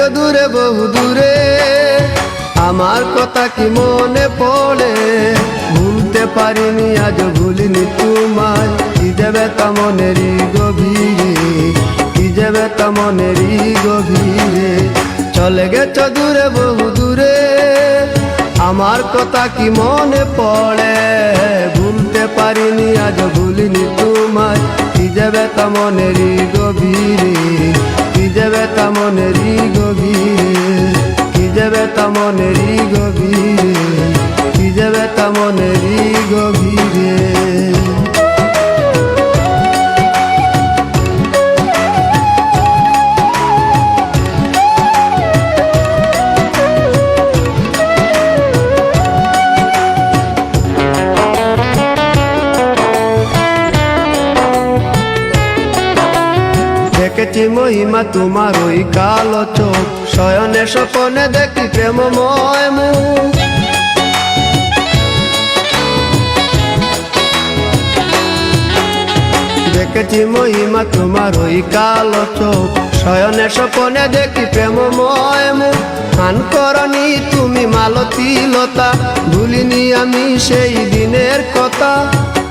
গেছো দূরে বহু দূরে, আমার কথা কি মনে পড়ে? ভুলতে পারিনি আজ ভুলিনি তোমায়, কি যাবে তা মনেরই গভীরে, কি যাবে তা মনেরই গভীরে। চলে গেছো দূরে বহু দূরে, আমার কথা কি মনে পড়ে? ভুলতে পারিনি আজ ভুলিনি তোমায়, কি যাবে তা মনেরই গভীরে, কি যাবে তা মনেরই গভীরে, কি যাবে তা মনেরই গভীরে, কি যাবে তা মনেরই গভীরে। দেখেছি মহিমা তোমার ওই কালো চোখ, শয়নে স্বপনে দেখি প্রেমময় মুখ। দেখেছি মহিমা তোমার ওই কালো চোখ, শয়নে স্বপনে দেখি প্রেমময় মুখ। গান করনি তুমি মালতী লতা, ভুলিনি আমি সেই দিনের কথা।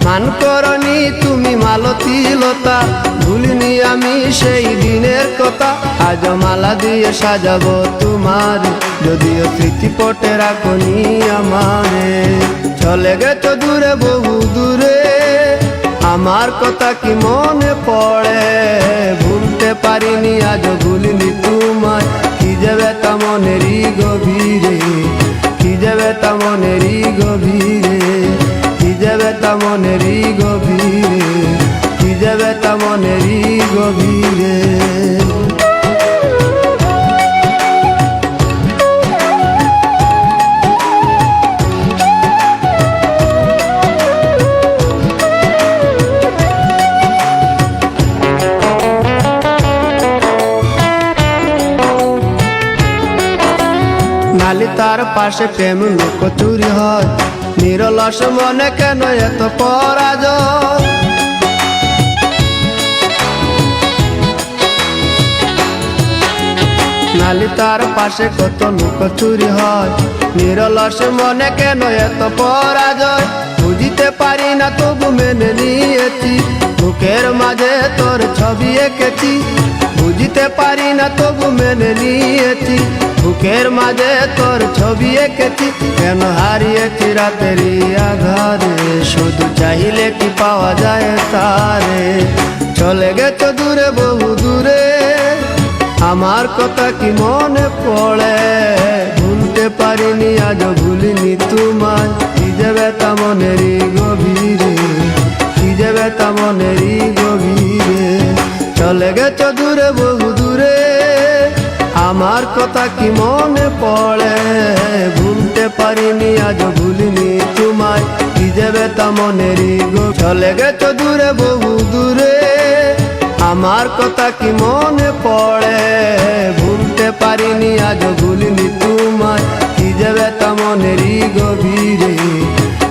গান করনি তুমি মালতী লতা, ভুলিনি আমি সেই দিনের কথা। আজ মালা দিয়ে সাজাবো তোমার, যদিও স্মৃতিপটে রাখনি আমারে। চলে গেছো দূরে বহু দূরে, আমার কথা কি মনে পড়ে? ভুলতে পারিনি আজ ভুলিনি তোমায়, কি যাবে তা মনেরই গভীরে, কি যাবে তা মনেরই গভীরে, কি যাবে তা মনেরই গভীরে, কি যাবে তা মনেরই গভীরে। নালি তার পাশে প্রেম লুকোচুরি হয়, নিরলস মনে কেন এত পরাজয়? নালি তার পাশে কত লুকোচুরি হয়, নিরলস মনে কেন এত পরাজয়? বুঝিতে পারি না তবু মেনে নিয়েছি, বুকের মাঝে তোর ছবি এঁকেছি। বুঝিতে পারি না তবু মেনে নিয়েছি, বুকের মাঝে তোর ছবি এঁকেছি। কেন হারিয়েছি রাতেরই আধারে, শুধু চাইলে কি পাওয়া যায় তারে? চলে গেছো দূরে বহু দূরে, আমার কথা কি মনে পড়ে? ভুলতে পারিনি আজ ভুলিনি তোমায়, কি যাবে তা মনেরই গভীরে, কি যাবে তা মনেরই গভীরে। চলে গেছো দূরে বহু দূরে, আমার কথা কি মনে পড়ে? ভুলতে পারিনি আজ ভুলিনি তোমায়, কি যাবে তা মনেরই গভীরে। চলে গেছো দূরে বহু দূরে, আমার কথা কি মনে পড়ে? ভুলতে পারিনি আজ ভুলিনি তোমায়, কি যাবে তা মনেরই গভীরে,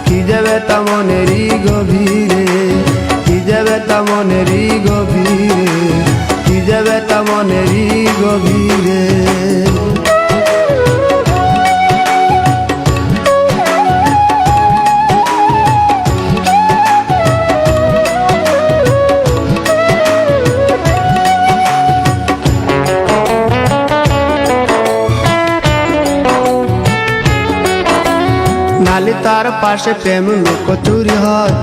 কি যাবে তা মনেরই গভীরে, কি যাবে তা মনেরই গভীরে, কি যাবে তা মনেরই গভীরে। নালি তার পাশে প্রেম লুকোচুরি হয়,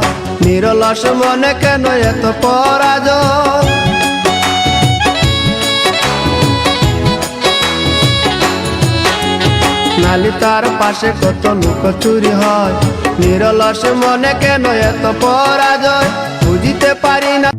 নিরলস মনে কেন এত পরাজয়? নালি তার পাশে কত লুকোচুরি হয়, নিরলস মনে কেন এত পরাজয়? বুঝিতে পারি না